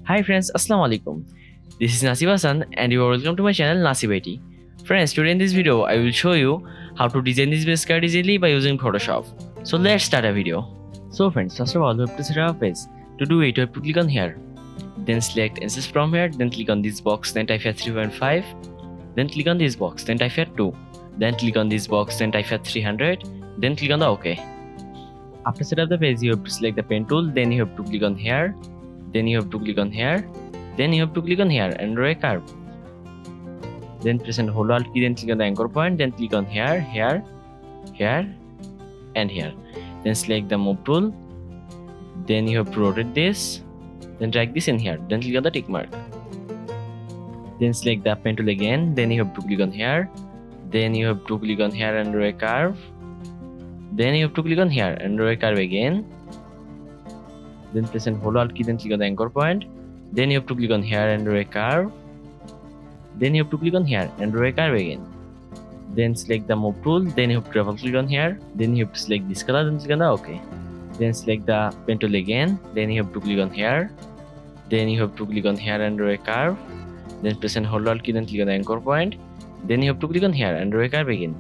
Hi friends, Assalamu alaikum. This is Nasib and you are welcome to my channel Nasib IT. Friends, today in this video I will show you how to design this base card easily by using Photoshop. So let's start a video. So friends, first of all we have to set up a page. To do it, you have to click on here. Then select insert from here, then click on this box, then type here 3.5. Then click on this box, then type here 2. Then click on this box, then type here 300. Then click on the OK. After set up the page, you have to select the pen tool, then you have to click on here. Then you have to click on here. Then you have to click on here and draw a curve. Then press and hold Alt key, then click on the anchor point, then click on here, here, here, and here. Then select the move tool. Then you have to rotate this. Then drag this in here. Then click on the tick mark. Then select the pen tool again. Then you have to click on here. Then you have to click on here and draw a curve. Then you have to click on here and draw a curve again. Then press and hold Alt key, then click on the anchor point. Then you have to click on here and draw a curve. Then you have to click on here and draw a curve again. Then select the move tool. Then you have to double click on here. Then you have to select this color. Then click on the OK. Then select the pen tool again. Then you have to click on here. Then you have to click on here and draw a curve. Then press and hold Alt key. Then click on the anchor point. Then you have to click on here and draw a curve again.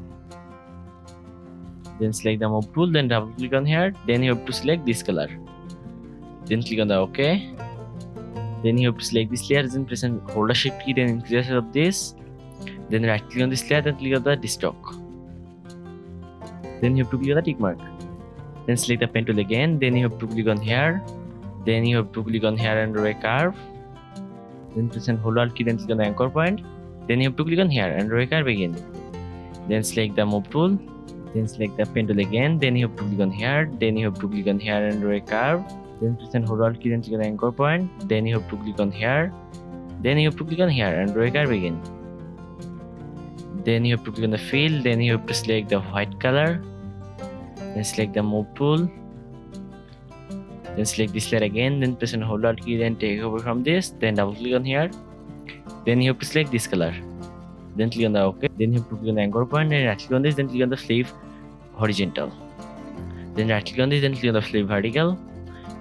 Then select the move tool. Then double click on here. Then you have to select this color. Then click on the OK. Then you have to select this layer, then press and hold the shift key, then increase of this. Then right click on this layer, then click on the destock. Then you have to click on the tick mark. Then select the pen tool again, then you have to click on here. Then you have to click on here and draw a curve. Then press and hold Alt key, then click on the anchor point. Then you have to click on here and draw a curve again. Then select the move tool. Then select the pen tool again, then you have to click on here. Then you have to click on here and draw a curve. Then press and hold Alt key, then click on the anchor point. Then you have to click on here. Then you have to click on here and draw a curve again. Then you have to click on the fill. Then you have to select the white color. Then select the move tool. Then select this layer again. Then press and hold Alt key, then take over from this. Then double click on here. Then you have to select this color. Then click on the OK. Then you have to click on the anchor point. Then right click on this. Then click on the flip horizontal. Then right click on this. Then click on the flip vertical.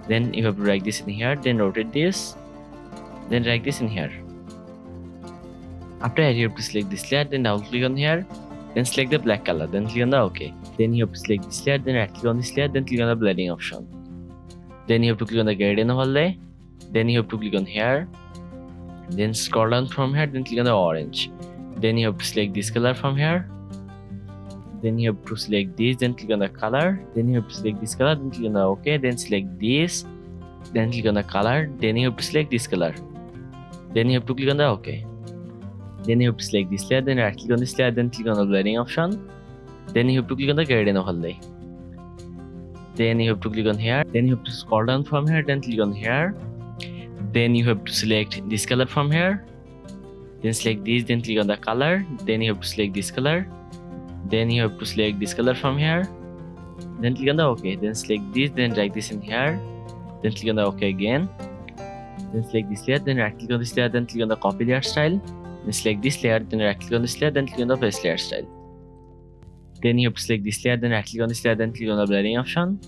Then you have to drag this in here, then rotate this, then drag this in here. After that, you have to select this layer, then double click on here, then select the black color, then click on the OK. Then you have to select this layer, then right click on this layer, then click on the blending option. Then you have to click on the gradient overlay, then you have to click on here, then scroll down from here, then click on the orange. Then you have to select this color from here. Then you have to select this, then click on the color. Then you have to select this color, then click on the OK. Then select this, then click on the color. Then you have to select this color. Then you have to click on the OK. Then you have to select this layer, then right click on this layer, then click on the blending option. Then you have to click on the gradient overlay. Then you have to click on here. Then you have to scroll down from here, then click on here. Then you have to select this color from here. Then select this, then click on the color. Then you have to select this color. Then you have to select this color from here. Then click on the OK. Then select this, then drag this in here. Then click on the OK again. Then select this layer, then right click on this layer, then click on the copy layer style. Then select this layer, then right click on this layer, then click on the paste layer style. Then you have to select this layer, then right click on this layer, then click on the blending option.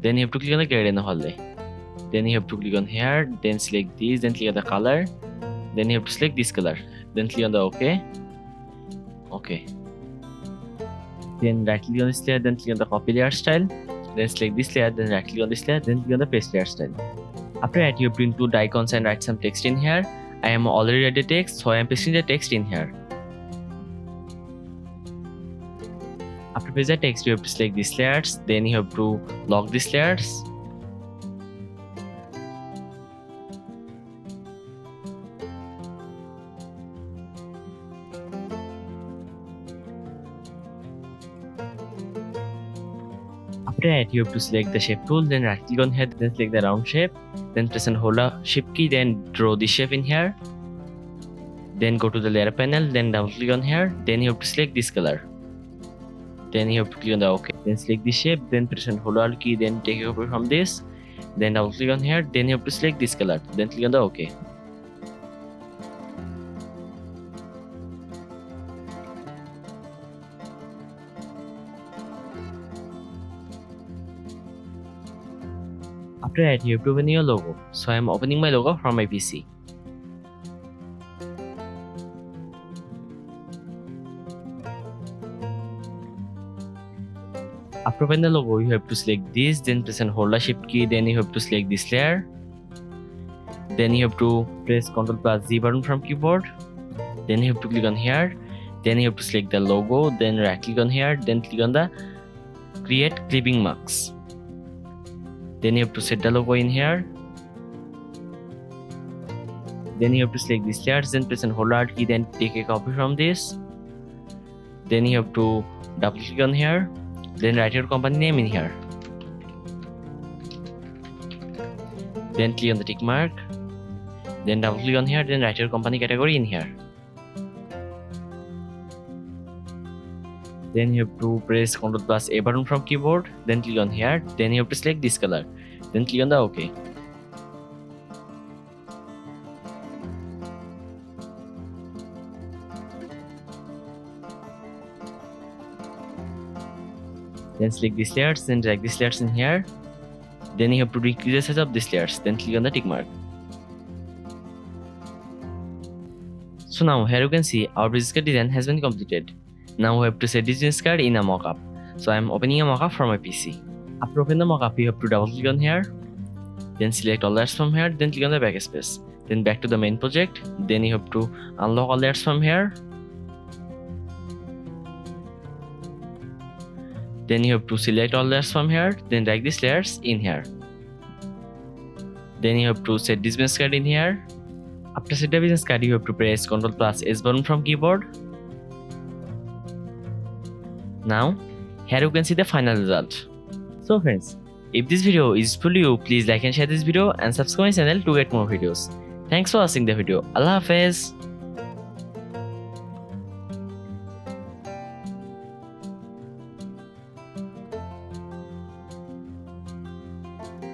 Then you have to click on the gradient overlay. Then you have to click on here, then select this, then click on the color. Then you have to select this color. Then click on the OK. OK. Then right click on this layer, then click on the copy layer style. Then select this layer, then right click on this layer, then click on the paste layer style. After that, you have to include icons and write some text in here. I am already write the text, so I am pasting the text in here. After paste the text, you have to select these layers, then you have to lock these layers. After that, you have to select the shape tool, then right click on here, then select the round shape, then press and hold the shift key, then draw the shape in here. Then go to the layer panel, then double click on here, then you have to select this color. Then you have to click on the OK. Then select the shape, then press and hold Alt key, then take it over from this. Then double click on here, then you have to select this color, then click on the OK. After that, you have to open your logo. So I am opening my logo from my PC. After opening the logo, you have to select this, then press and hold the shift key, then you have to select this layer. Then you have to press Ctrl plus Z button from keyboard. Then you have to click on here. Then you have to select the logo, then right click on here, then click on the create clipping marks. Then you have to set the logo in here. Then you have to select these layers, then press and hold Alt key, then take a copy from this. Then you have to double click on here, then write your company name in here. Then click on the tick mark. Then double click on here, then write your company category in here. Then you have to press Ctrl plus A button from keyboard, then click on here, then you have to select this color, then click on the OK. Then select these layers, then drag these layers in here. Then you have to decrease the size of these layers, then click on the tick mark. So now here you can see our business card design has been completed. Now we have to set this business card in a mockup. So I am opening a mockup from my PC. After opening the mockup, you have to double click on here. Then select all layers from here, then click on the backspace. Then back to the main project. Then you have to unlock all layers from here. Then you have to select all layers from here, then drag these layers in here. Then you have to set this business card in here. After set the business card, you have to press Ctrl plus S button from keyboard. Now, here you can see the final result. So friends, if this video is useful to you, please like and share this video and subscribe my channel to get more videos. Thanks for watching the video. Allah Hafiz.